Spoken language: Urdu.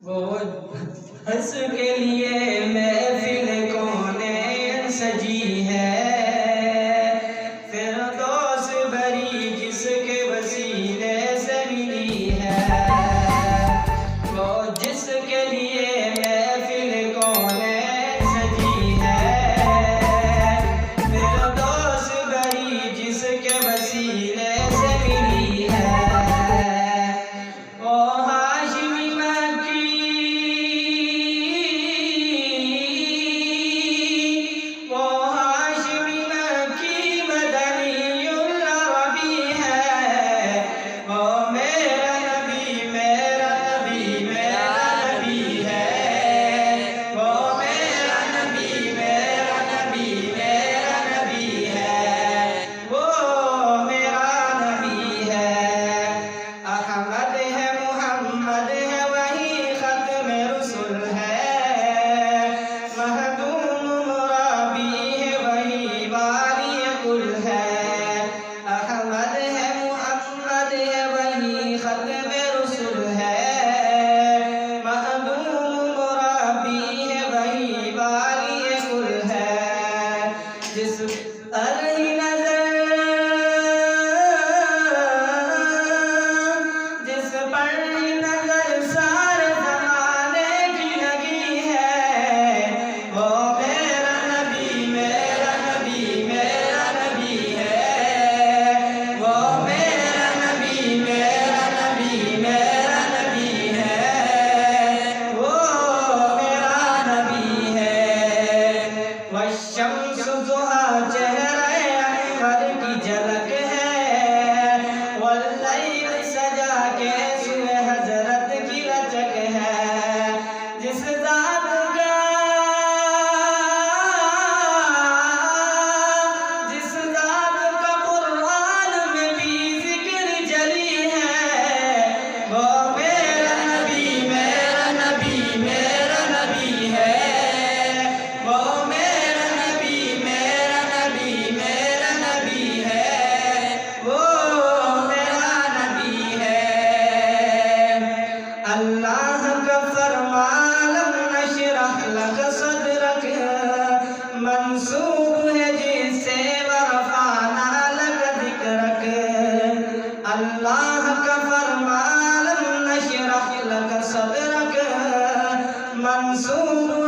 وہ ہنس کے لیے محفل کونین سجی ہے، فردوس بری جس کے وسیلے سے ملی ہے، وہ جس کے لیے محفل کونین سجی ہے، فردوس بری جس کے وسیلے سے ملی ہے، منصوب ہے جس سے ورفعنا لک ذکرک، اللہ کا فرمان لم نشرح لک صدرک، منصوب